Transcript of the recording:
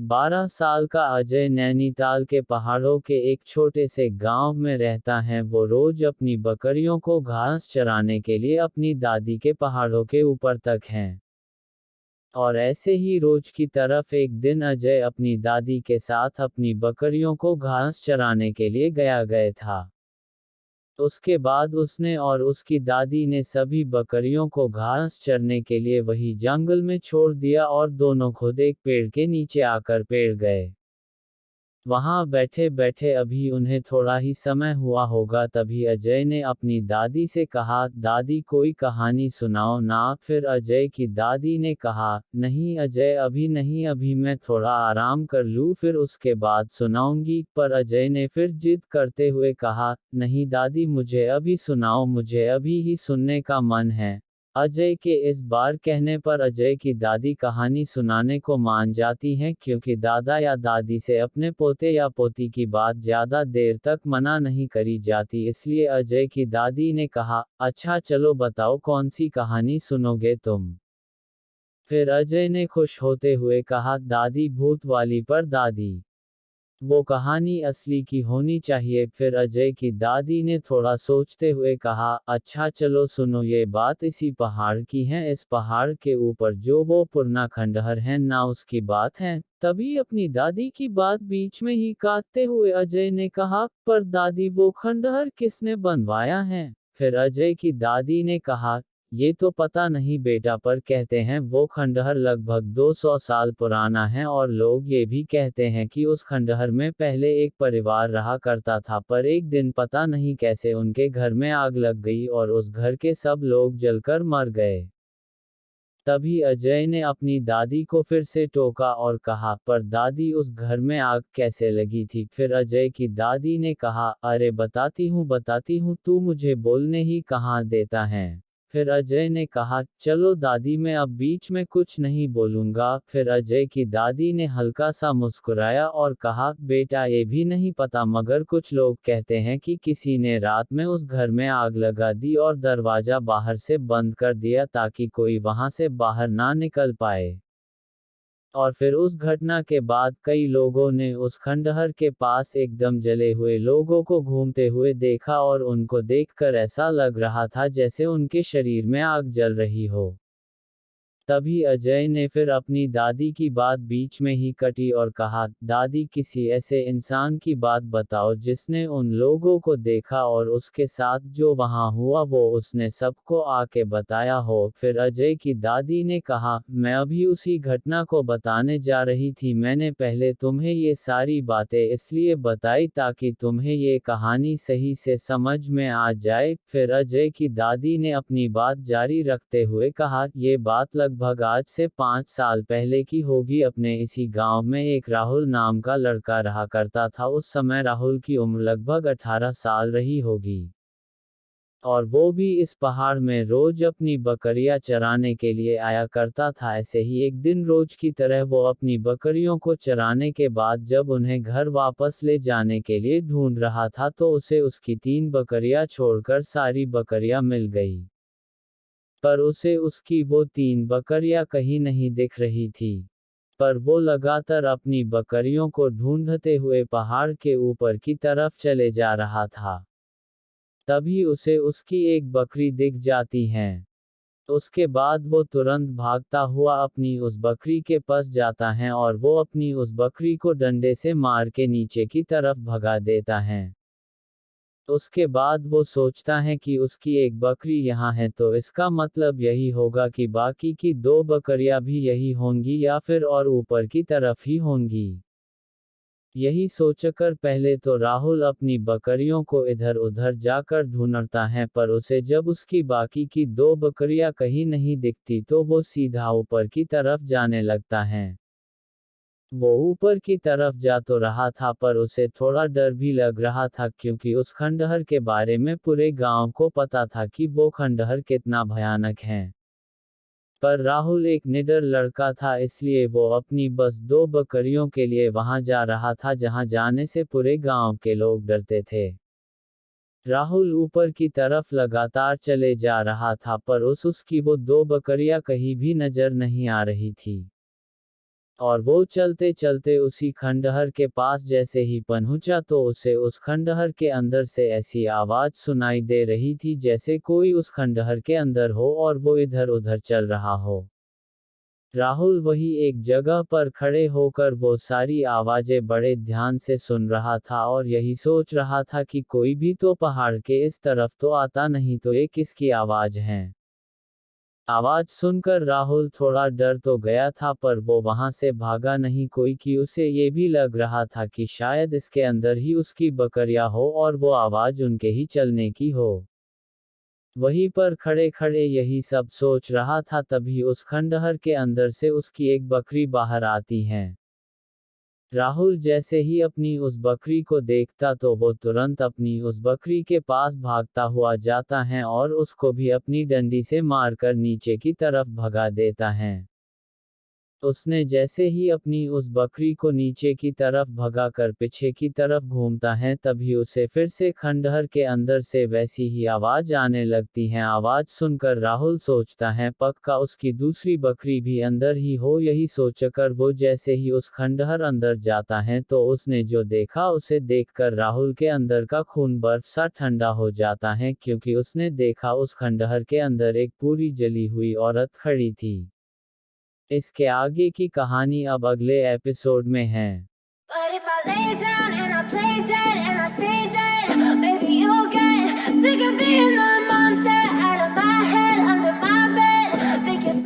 12 साल का अजय नैनीताल के पहाड़ों के एक छोटे से गांव में रहता है। वो रोज अपनी बकरियों को घास चराने के लिए अपनी दादी के पहाड़ों के ऊपर तक हैं। और ऐसे ही रोज की तरफ एक दिन अजय अपनी दादी के साथ अपनी बकरियों को घास चराने के लिए गए था। उसके बाद उसने और उसकी दादी ने सभी बकरियों को घास चरने के लिए वही जंगल में छोड़ दिया और दोनों खुद एक पेड़ के नीचे आकर पेड़ गए। वहां बैठे बैठे अभी उन्हें थोड़ा ही समय हुआ होगा, तभी अजय ने अपनी दादी से कहा, दादी कोई कहानी सुनाओ ना। फिर अजय की दादी ने कहा, नहीं अजय अभी नहीं, अभी मैं थोड़ा आराम कर लूं फिर उसके बाद सुनाऊंगी। पर अजय ने फिर जिद करते हुए कहा, नहीं दादी मुझे अभी सुनाओ, मुझे अभी ही सुनने का मन है। अजय के इस बार कहने पर अजय की दादी कहानी सुनाने को मान जाती हैं, क्योंकि दादा या दादी से अपने पोते या पोती की बात ज्यादा देर तक मना नहीं करी जाती। इसलिए अजय की दादी ने कहा, अच्छा चलो बताओ कौन सी कहानी सुनोगे तुम। फिर अजय ने खुश होते हुए कहा, दादी भूत वाली। पर दादी, वो कहानी असली की होनी चाहिए। फिर अजय की दादी ने थोड़ा सोचते हुए कहा, अच्छा चलो सुनो, ये बात इसी पहाड़ की है, इस पहाड़ के ऊपर जो वो पुरना खंडहर है ना, उसकी बात है। तभी अपनी दादी की बात बीच में ही काटते हुए अजय ने कहा, पर दादी वो खंडहर किसने बनवाया है। फिर अजय की दादी ने कहा, ये तो पता नहीं बेटा, पर कहते हैं वो खंडहर लगभग 200 साल पुराना है और लोग ये भी कहते हैं कि उस खंडहर में पहले एक परिवार रहा करता था, पर एक दिन पता नहीं कैसे उनके घर में आग लग गई और उस घर के सब लोग जलकर मर गए। तभी अजय ने अपनी दादी को फिर से टोका और कहा, पर दादी उस घर में आग कैसे लगी थी। फिर अजय की दादी ने कहा, अरे बताती हूँ, तू मुझे बोलने ही कहाँ देता है। फिर अजय ने कहा, चलो दादी मैं अब बीच में कुछ नहीं बोलूंगा। फिर अजय की दादी ने हल्का सा मुस्कुराया और कहा, बेटा ये भी नहीं पता, मगर कुछ लोग कहते हैं कि किसी ने रात में उस घर में आग लगा दी और दरवाजा बाहर से बंद कर दिया ताकि कोई वहां से बाहर ना निकल पाए। और फिर उस घटना के बाद कई लोगों ने उस खंडहर के पास एकदम जले हुए लोगों को घूमते हुए देखा और उनको देखकर ऐसा लग रहा था जैसे उनके शरीर में आग जल रही हो। तभी अजय ने फिर अपनी दादी की बात बीच में ही कटी और कहा, दादी किसी ऐसे इंसान की बात बताओ जिसने उन लोगों को देखा और उसके साथ जो वहां हुआ वो उसने सबको आके बताया हो। फिर अजय की दादी ने कहा, मैं अभी उसी घटना को बताने जा रही थी। मैंने पहले तुम्हें ये सारी बातें इसलिए बताई ताकि तुम्हें ये कहानी सही से समझ में आ जाए। फिर अजय की दादी ने अपनी बात जारी रखते हुए कहा, ये बात लगभग आज से 5 साल पहले की होगी। अपने इसी गांव में एक राहुल नाम का लड़का रहा करता था। उस समय राहुल की उम्र लगभग 18 साल रही होगी और वो भी इस पहाड़ में रोज अपनी बकरियां चराने के लिए आया करता था। ऐसे ही एक दिन रोज की तरह वो अपनी बकरियों को चराने के बाद जब उन्हें घर वापस ले जाने के लिए ढूंढ रहा था तो उसे उसकी 3 बकरियां छोड़कर सारी बकरियां मिल गई। पर उसे उसकी वो 3 बकरियां कहीं नहीं दिख रही थी। पर वो लगातार अपनी बकरियों को ढूंढते हुए पहाड़ के ऊपर की तरफ चले जा रहा था। तभी उसे उसकी एक बकरी दिख जाती है। उसके बाद वो तुरंत भागता हुआ अपनी उस बकरी के पास जाता है और वो अपनी उस बकरी को डंडे से मार के नीचे की तरफ भगा देता है। उसके बाद वो सोचता है कि उसकी एक बकरी यहाँ है तो इसका मतलब यही होगा कि बाकी की 2 बकरियां भी यही होंगी या फिर और ऊपर की तरफ ही होंगी। यही सोचकर पहले तो राहुल अपनी बकरियों को इधर उधर जाकर ढूंढता है, पर उसे जब उसकी बाकी की 2 बकरियां कहीं नहीं दिखती तो वो सीधा ऊपर की तरफ जाने लगता है। वो ऊपर की तरफ जा तो रहा था पर उसे थोड़ा डर भी लग रहा था, क्योंकि उस खंडहर के बारे में पूरे गांव को पता था कि वो खंडहर कितना भयानक है। पर राहुल एक निडर लड़का था, इसलिए वो अपनी बस 2 बकरियों के लिए वहां जा रहा था जहां जाने से पूरे गांव के लोग डरते थे। राहुल ऊपर की तरफ लगातार चले जा रहा था पर उसकी वो 2 बकरियां कहीं भी नजर नहीं आ रही थी। और वो चलते चलते उसी खंडहर के पास जैसे ही पहुंचा तो उसे उस खंडहर के अंदर से ऐसी आवाज सुनाई दे रही थी जैसे कोई उस खंडहर के अंदर हो और वो इधर उधर चल रहा हो। राहुल वही एक जगह पर खड़े होकर वो सारी आवाजें बड़े ध्यान से सुन रहा था और यही सोच रहा था कि कोई भी तो पहाड़ के इस तरफ तो आता नहीं, तो ये किसकी आवाज है। आवाज सुनकर राहुल थोड़ा डर तो गया था पर वो वहां से भागा नहीं कोई कि उसे ये भी लग रहा था कि शायद इसके अंदर ही उसकी बकरियां हो और वो आवाज उनके ही चलने की हो। वहीं पर खड़े खड़े यही सब सोच रहा था तभी उस खंडहर के अंदर से उसकी एक बकरी बाहर आती है। राहुल जैसे ही अपनी उस बकरी को देखता तो वो तुरंत अपनी उस बकरी के पास भागता हुआ जाता है और उसको भी अपनी डंडी से मारकर नीचे की तरफ भगा देता है। उसने जैसे ही अपनी उस बकरी को नीचे की तरफ भगाकर पीछे की तरफ घूमता है तभी उसे फिर से खंडहर के अंदर से वैसी ही आवाज आने लगती है। आवाज सुनकर राहुल सोचता है पक्का उसकी दूसरी बकरी भी अंदर ही हो। यही सोचकर वो जैसे ही उस खंडहर अंदर जाता है तो उसने जो देखा उसे देखकर राहुल के अंदर का खून बर्फ सा ठंडा हो जाता है, क्योंकि उसने देखा उस खंडहर के अंदर एक पूरी जली हुई औरत खड़ी थी। इसके आगे की कहानी अब अगले एपिसोड में है। But if I lay down and I play dead and I stay dead, baby, you'll get sick of being the monster.